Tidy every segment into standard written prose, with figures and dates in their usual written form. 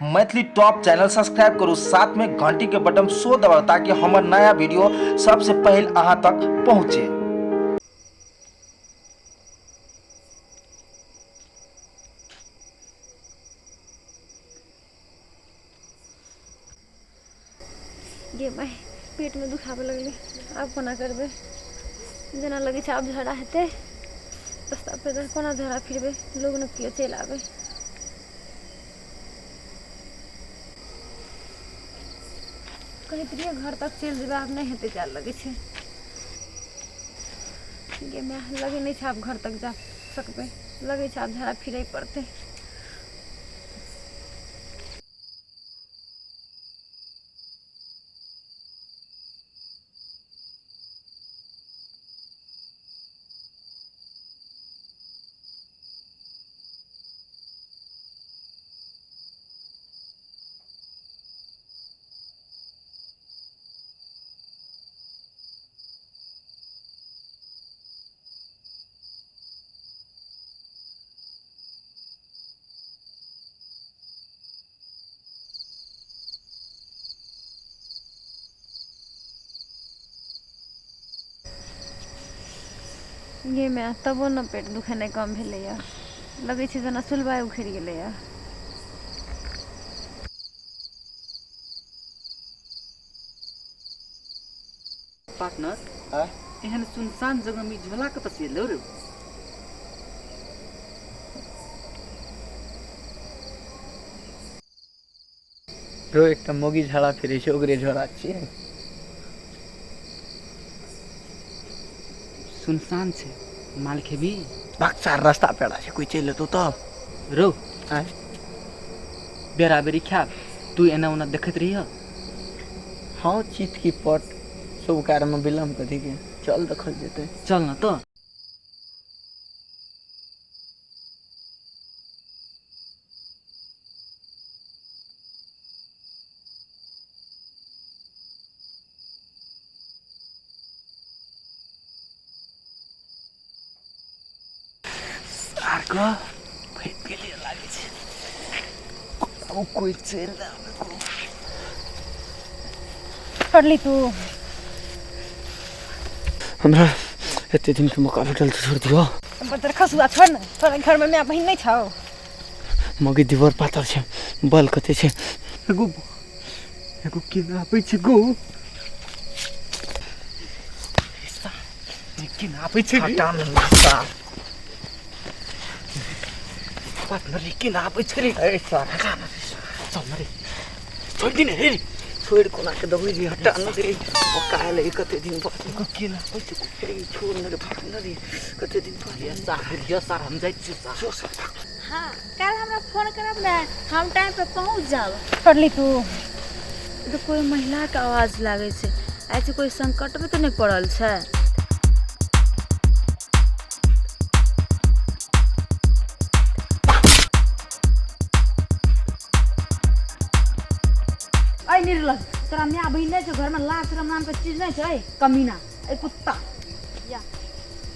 Maithili top channel subscribe करू, साथ में घंटी के बटन सो दबाओ ताकि हमार नया वीडियो सबसे पहले अहाँ तक पहुँचे। गे माय पेट में दुखावे लगले, आब कोना करबे? जेना लगे छै आब झड़ा हेतै। रास्ता पे कोना झड़ा फिरबे, लोग न कियो चलि आबे। कहीं प्रिय घर तक चल जेबे, आब नहीं हेतै जाय लगे छै। गे माय लगे नहीं छै आब घर तक जा सकबे, लगे छै आब झड़ा फिरै पड़तै। गे माय तबो न पेट दुखेनाइ कम भेलैया, लगे छै जेना सुलबाइ उखड़ि गेलैया। पार्टनर एहन सुनसान जगह में झोला कतऽ से एलौ रे? रो एकटा मोगी झाड़ा फिरै छै, ओकरे झोला छियै। सुनसान छै, माल खेबी? बक्सा रास्ता पेड़ा छै, कोई चलि एतौ तब। रो आय बेरा बेरी खाब, तू एना ओना देखैत रहिह। हाँ चित की पट शुभ कार्य में विलम्ब कथी के, चल देखल जेतै। चल न तो। सारको भैत गेले लागे छै, अब कोई चलि आबे। पढ़ली तू? हमरा एते दिन के मौका भेटल तऽ छोड़ दियो। बदर खसुआ छोड़ न, तोरा घर में माय बहिन नहीं छौ? मगे दीवार पातर छै, बल कते छै? एगो केना आबै छै गो? केना आबै छै? हटा न लिसा। पार्टनर केना आबै छै रे? ए सार हटा न चल न रे, छोड़ दिन रे। छोड़ कोना के दबै रे, हटा न रे। मौका आले कते दिन बाद। एगो केना आबै छै? रे छोड़ न रे पार्टनर रे, कते दिन बाद। ये सार हम जाइ छी सार। हाँ कल हमरा फोन करब ने, हम टाइम पे पहुंच जाब। पढ़ली तू? तो कोई महिला के आवाज लागे छै, ऐसे कोई संकट में तो नहीं पड़ल छै? ऐ निर्लज, तोरा माय बहिन नहीं छौ घर में? लाज शरम नाम के चीज नहीं छै? कमीना, ए कुत्ता। या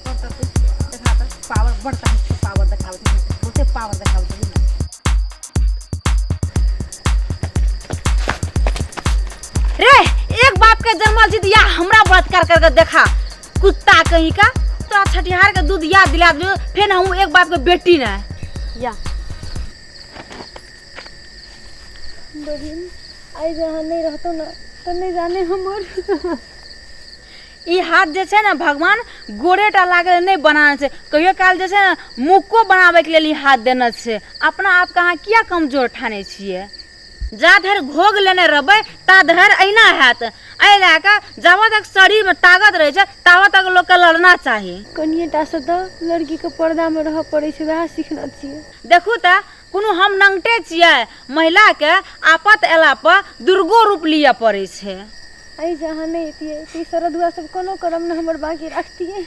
करता तू दिखाता पावर, बढ़ता है पावर दिखावे, बहुते पावर दिखावे ना। रे एक बाप के जन्मल छी या हमरा बलात्कार करके देखा, कुत्ता कहीं का। तोरा छठिहार के दूध याद दिला दू, फिर हम एक बाप के बेटी ना। या बहिन आई जहाँ नहीं रहतो ना तो नहीं जाने हमर ई हाथ जे छै ना भगवान गोरेटा लागे नहीं बनाने छै, कहियो काल जे छै ना मुक्को बनावे के लिए हाथ देने छै। अपना आप कहाँ किया कमजोर ठाने छिए? जा धर घोग लेने रहबै ता धर अहिना हैत। एहि लए कऽ जाबत तक शरीर में ताकत रहे छै ताबत तक लोग के लड़ना चाही। कनिएटा से तो लड़की के पर्दा में रह पड़े छै, वएह सीखना छिए। देखू त कोनो हम नंगटे छिए, महिला के आपत एला पर दुर्गो रूप लिया पड़े छै। आई जहाँ नहीं एतिए ती सरधुआ सब कोनो करम न हमर बाकी रखतिए।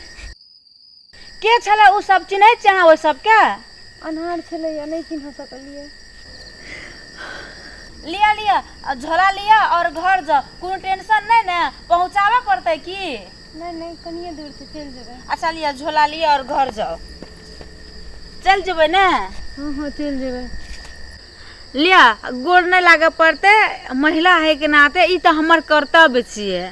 के छले उ सब चिन्है छै अहाँ? ओइ सब के अनहार छले या नहीं चिन्ह सकलिए। लिया लिया झोला लिया और घर जाओ, कोनो टेंशन नहीं ना, पहुंचावे पड़ते की? नहीं नहीं कनिए दूर से चल जेबे। अच्छा लिया झोला लिया और घर जाओ। चल जेबे ना? हाँ हाँ चल जेबे। लिया गोड़ नहीं लागे पड़ते, महिला है के नाते ई तो हमर कर्तव्य छिए।